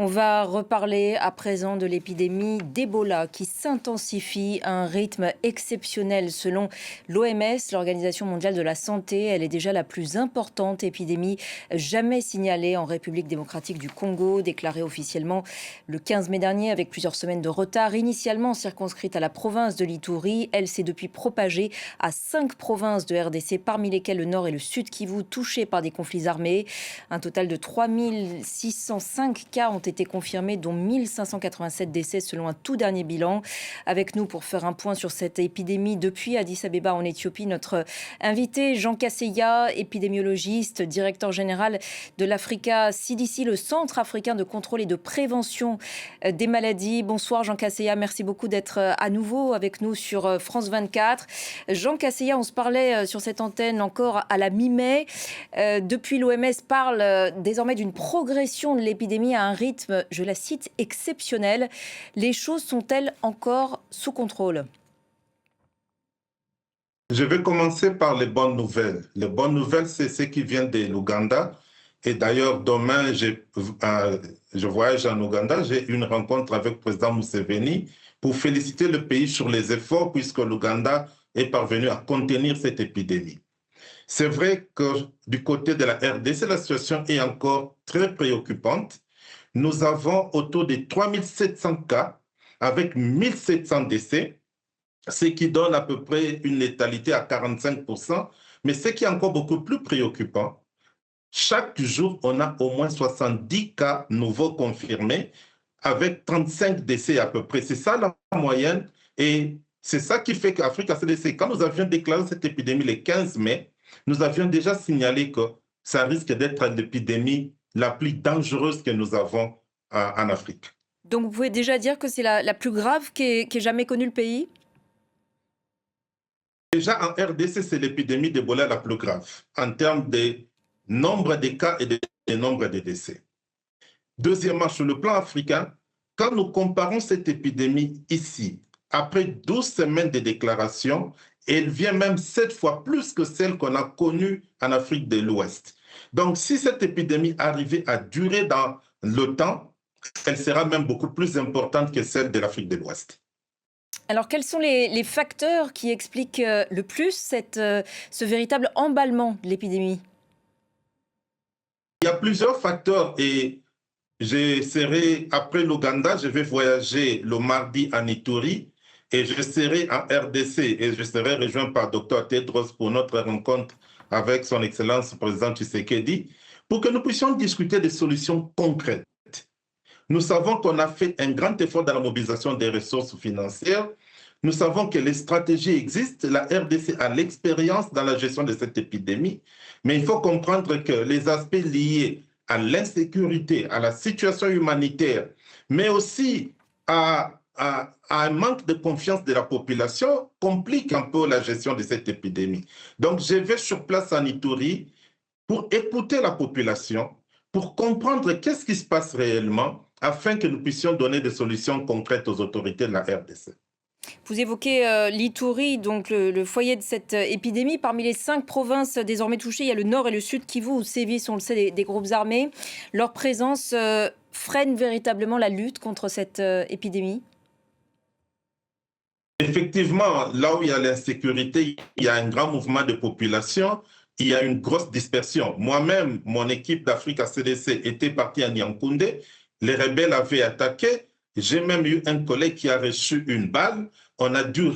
On va reparler à présent de l'épidémie d'Ebola qui s'intensifie à un rythme exceptionnel selon l'OMS, l'Organisation mondiale de la santé. Elle est déjà la plus importante épidémie jamais signalée en République démocratique du Congo, déclarée officiellement le 15 mai dernier avec plusieurs semaines de retard. Initialement circonscrite à la province de l'Ituri, elle s'est depuis propagée à 5 provinces de RDC, parmi lesquelles le Nord et le Sud Kivu, touchés par des conflits armés. Un total de 3605 cas ont été confirmés, dont 1587 décès selon un tout dernier bilan. Avec nous pour faire un point sur cette épidémie depuis Addis Abeba en Éthiopie, notre invité Jean Kaseya, épidémiologiste, directeur général de l'Africa CDC, le Centre africain de contrôle et de prévention des maladies. Bonsoir Jean Kaseya, merci beaucoup d'être à nouveau avec nous sur France 24. Jean Kaseya, on se parlait sur cette antenne encore à la mi-mai. Depuis, l'OMS parle désormais d'une progression de l'épidémie à un rythme, je la cite, exceptionnel. Les choses sont-elles encore sous contrôle ? Je vais commencer par les bonnes nouvelles. Les bonnes nouvelles, c'est ce qui vient de l'Ouganda. Et d'ailleurs, demain, je voyage en Ouganda. J'ai une rencontre avec le président Museveni pour féliciter le pays sur les efforts puisque l'Ouganda est parvenu à contenir cette épidémie. C'est vrai que du côté de la RDC, la situation est encore très préoccupante. Nous avons autour de 3700 cas avec 1700 décès, ce qui donne à peu près une létalité à 45%. Mais ce qui est encore beaucoup plus préoccupant, chaque jour, on a au moins 70 cas nouveaux confirmés avec 35 décès à peu près. C'est ça la moyenne et c'est ça qui fait qu'Africa CDC, quand nous avions déclaré cette épidémie le 15 mai, nous avions déjà signalé que ça risque d'être l'épidémie la plus dangereuse que nous avons en Afrique. Donc vous pouvez déjà dire que c'est la plus grave qu'ait jamais connue le pays ? Déjà en RDC, c'est l'épidémie d'Ebola la plus grave en termes de nombre de cas et de nombre de décès. Deuxièmement, sur le plan africain, quand nous comparons cette épidémie ici, après 12 semaines de déclaration, elle vient même 7 fois plus que celle qu'on a connue en Afrique de l'Ouest. Donc, si cette épidémie arrivait à durer dans le temps, elle sera même beaucoup plus importante que celle de l'Afrique de l'Ouest. Alors, quels sont les facteurs qui expliquent le plus ce véritable emballement de l'épidémie ? Il y a plusieurs facteurs et après l'Ouganda, je vais voyager le mardi en Ituri et je serai en RDC et je serai rejoint par Dr Tedros pour notre rencontre avec son Excellence le président Tshisekedi pour que nous puissions discuter des solutions concrètes. Nous savons qu'on a fait un grand effort dans la mobilisation des ressources financières. Nous savons que les stratégies existent. La RDC a l'expérience dans la gestion de cette épidémie. Mais il faut comprendre que les aspects liés à l'insécurité, à la situation humanitaire, mais aussi à un manque de confiance de la population compliquent un peu la gestion de cette épidémie. Donc, je vais sur place en Ituri pour écouter la population, pour comprendre qu'est-ce qui se passe réellement, afin que nous puissions donner des solutions concrètes aux autorités de la RDC. Vous évoquez l'Ituri, donc le foyer de cette épidémie. Parmi les 5 provinces désormais touchées, il y a le Nord et le Sud Kivu, où sévissent, on le sait, des groupes armés. Leur présence freine véritablement la lutte contre cette épidémie ? Effectivement, là où il y a l'insécurité, il y a un grand mouvement de population, il y a une grosse dispersion. Moi-même, mon équipe d'Africa CDC était partie à Nyankoundé, les rebelles avaient attaqué, j'ai même eu un collègue qui a reçu une balle, on a dû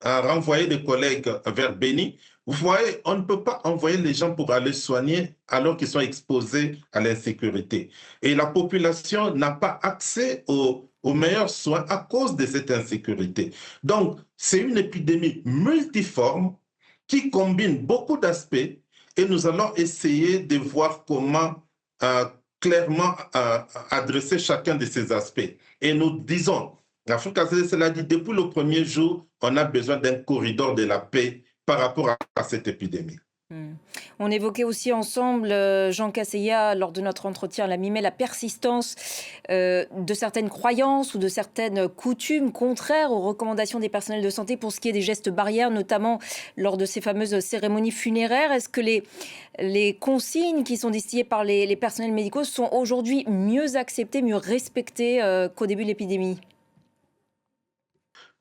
renvoyer des collègues vers Béni. Vous voyez, on ne peut pas envoyer les gens pour aller soigner alors qu'ils sont exposés à l'insécurité. Et la population n'a pas accès aux meilleurs soins à cause de cette insécurité. Donc, c'est une épidémie multiforme qui combine beaucoup d'aspects et nous allons essayer de voir comment clairement adresser chacun de ces aspects. Et nous disons, l'Afrique cela dit, depuis le premier jour, on a besoin d'un corridor de la paix par rapport à cette épidémie. Hmm. On évoquait aussi ensemble, Jean Casseya, lors de notre entretien à la mi-mai, la persistance de certaines croyances ou de certaines coutumes contraires aux recommandations des personnels de santé pour ce qui est des gestes barrières, notamment lors de ces fameuses cérémonies funéraires. Est-ce que les consignes qui sont distillées par les personnels médicaux sont aujourd'hui mieux acceptées, mieux respectées qu'au début de l'épidémie?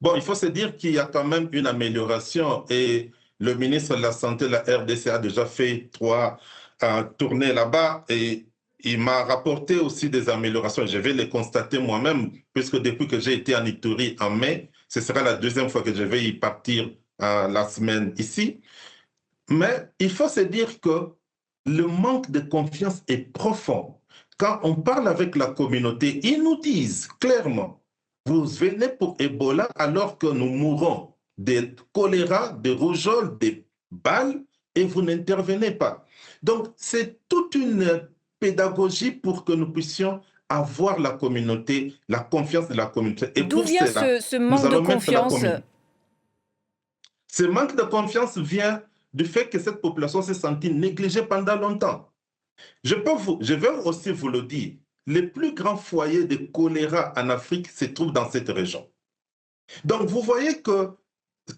Bon, il faut se dire qu'il y a quand même une amélioration et le ministre de la Santé, la RDC, a déjà fait 3 tournées là-bas et il m'a rapporté aussi des améliorations. Je vais les constater moi-même, puisque depuis que j'ai été en Ituri en mai, ce sera la deuxième fois que je vais y partir la semaine ici. Mais il faut se dire que le manque de confiance est profond. Quand on parle avec la communauté, ils nous disent clairement, vous venez pour Ebola alors que nous mourons de choléra, de rougeole, de balles, et vous n'intervenez pas. Donc, c'est toute une pédagogie pour que nous puissions avoir la communauté, la confiance de la communauté. Et D'où pour vient cela, ce nous manque de allons mettre la confiance? communauté. Ce manque de confiance vient du fait que cette population s'est sentie négligée pendant longtemps. Je vais aussi vous le dire, les plus grands foyers de choléra en Afrique se trouvent dans cette région. Donc vous voyez que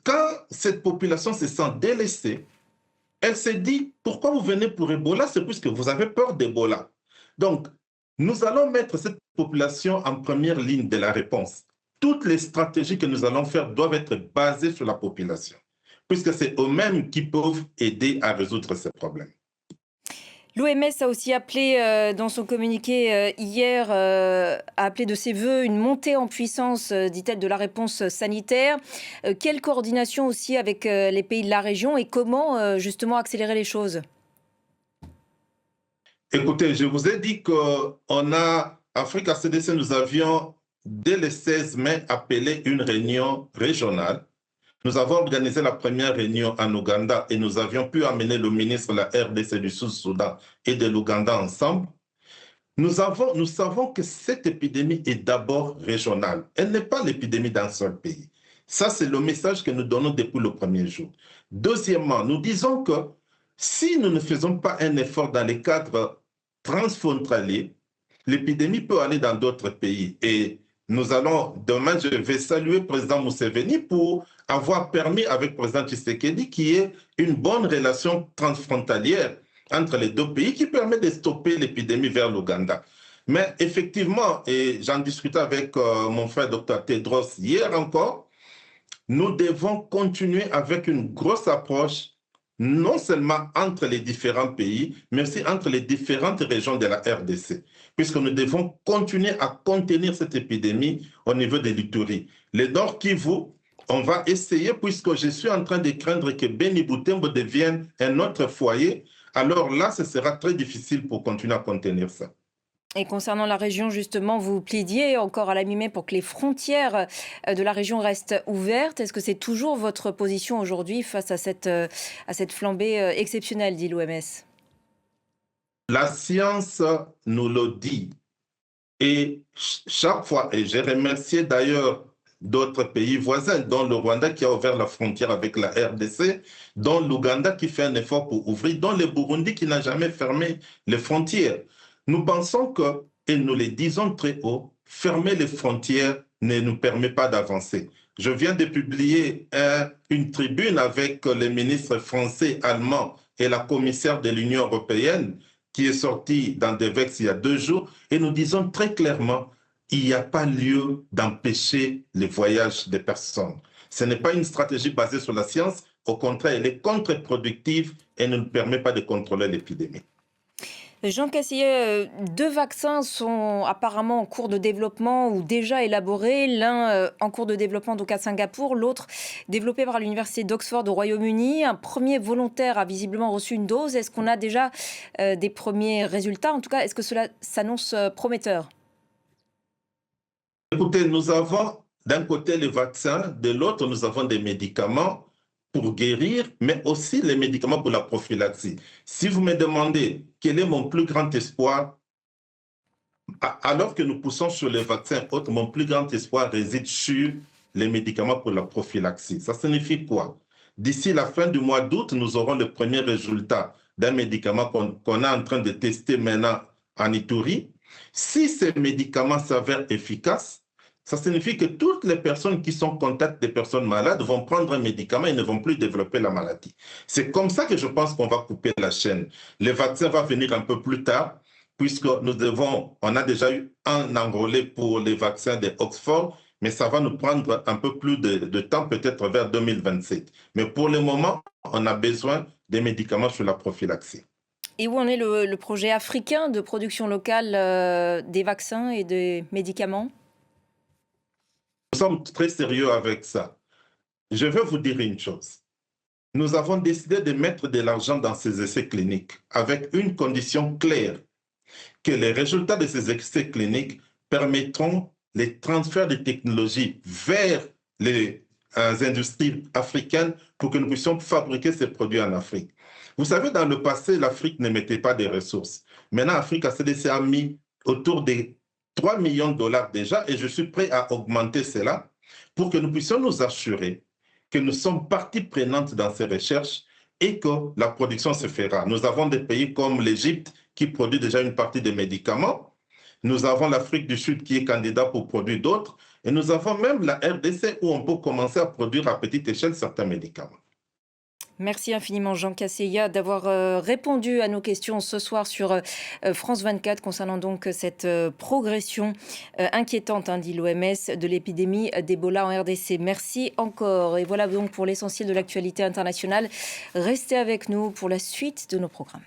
quand cette population se sent délaissée, elle se dit, pourquoi vous venez pour Ebola? C'est puisque vous avez peur d'Ebola. Donc, nous allons mettre cette population en première ligne de la réponse. Toutes les stratégies que nous allons faire doivent être basées sur la population, puisque c'est eux-mêmes qui peuvent aider à résoudre ces problèmes. L'OMS a aussi appelé, dans son communiqué hier, a appelé de ses voeux une montée en puissance, dit-elle, de la réponse sanitaire. Quelle coordination aussi avec les pays de la région et comment justement accélérer les choses? Écoutez, je vous ai dit qu'on a, Africa CDC, nous avions, dès le 16 mai, appelé une réunion régionale. Nous avons organisé la première réunion en Ouganda et nous avions pu amener le ministre de la RDC du Sud-Soudan et de l'Ouganda ensemble. Nous savons que cette épidémie est d'abord régionale. Elle n'est pas l'épidémie d'un seul pays. Ça, c'est le message que nous donnons depuis le premier jour. Deuxièmement, nous disons que si nous ne faisons pas un effort dans les cadres transfrontaliers, l'épidémie peut aller dans d'autres pays. Et nous allons, demain, je vais saluer le président Museveni pour avoir permis avec le président Tshisekedi qu'il y ait une bonne relation transfrontalière entre les deux pays qui permet de stopper l'épidémie vers l'Ouganda. Mais effectivement, et j'en discutais avec mon frère Dr Tedros hier encore, nous devons continuer avec une grosse approche, non seulement entre les différents pays, mais aussi entre les différentes régions de la RDC, puisque nous devons continuer à contenir cette épidémie au niveau de l'Ituri. Le Nord Kivu, on va essayer, puisque je suis en train de craindre que Beni Butembo devienne un autre foyer, alors là, ce sera très difficile pour continuer à contenir ça. Et concernant la région, justement, vous plaidiez encore à la mi-mai pour que les frontières de la région restent ouvertes. Est-ce que c'est toujours votre position aujourd'hui face à cette flambée exceptionnelle, dit l'OMS? La science nous le dit. Et chaque fois, et j'ai remercié d'ailleurs d'autres pays voisins, dont le Rwanda qui a ouvert la frontière avec la RDC, dont l'Ouganda qui fait un effort pour ouvrir, dont le Burundi qui n'a jamais fermé les frontières. Nous pensons que, et nous le disons très haut, fermer les frontières ne nous permet pas d'avancer. Je viens de publier une tribune avec les ministres français, allemands et la commissaire de l'Union européenne qui est sortie dans Devex il y a 2 jours, et nous disons très clairement, il n'y a pas lieu d'empêcher les voyages des personnes. Ce n'est pas une stratégie basée sur la science, au contraire, elle est contre-productive et ne nous permet pas de contrôler l'épidémie. Jean Cassier, 2 vaccins sont apparemment en cours de développement ou déjà élaborés. L'un en cours de développement donc à Singapour, l'autre développé par l'université d'Oxford au Royaume-Uni. Un premier volontaire a visiblement reçu une dose. Est-ce qu'on a déjà des premiers résultats? En tout cas, est-ce que cela s'annonce prometteur? Écoutez, nous avons d'un côté les vaccins, de l'autre, nous avons des médicaments pour guérir, mais aussi les médicaments pour la prophylaxie. Si vous me demandez quel est mon plus grand espoir, alors que nous poussons sur les vaccins autres, mon plus grand espoir réside sur les médicaments pour la prophylaxie. Ça signifie quoi? D'ici la fin du mois d'août, nous aurons le premier résultat d'un médicament qu'on est en train de tester maintenant en Ituri. Si ces médicaments s'avèrent efficaces, ça signifie que toutes les personnes qui sont en contact des personnes malades vont prendre un médicament et ne vont plus développer la maladie. C'est comme ça que je pense qu'on va couper la chaîne. Le vaccin va venir un peu plus tard, puisque on a déjà eu un enrôlé pour les vaccins de Oxford, mais ça va nous prendre un peu plus de temps, peut-être vers 2027. Mais pour le moment, on a besoin des médicaments sur la prophylaxie. Et où en est le projet africain de production locale des vaccins et des médicaments? Nous sommes très sérieux avec ça. Je veux vous dire une chose. Nous avons décidé de mettre de l'argent dans ces essais cliniques avec une condition claire, que les résultats de ces essais cliniques permettront les transferts de technologies vers les industries africaines pour que nous puissions fabriquer ces produits en Afrique. Vous savez, dans le passé, l'Afrique ne mettait pas de ressources. Maintenant, Africa CDC a mis autour de 3 millions de dollars déjà et je suis prêt à augmenter cela pour que nous puissions nous assurer que nous sommes partie prenante dans ces recherches et que la production se fera. Nous avons des pays comme l'Égypte qui produit déjà une partie des médicaments. Nous avons l'Afrique du Sud qui est candidat pour produire d'autres. Et nous avons même la RDC où on peut commencer à produire à petite échelle certains médicaments. Merci infiniment Jean Casseya d'avoir répondu à nos questions ce soir sur France 24 concernant donc cette progression inquiétante, dit l'OMS, de l'épidémie d'Ebola en RDC. Merci encore. Et voilà donc pour l'essentiel de l'actualité internationale. Restez avec nous pour la suite de nos programmes.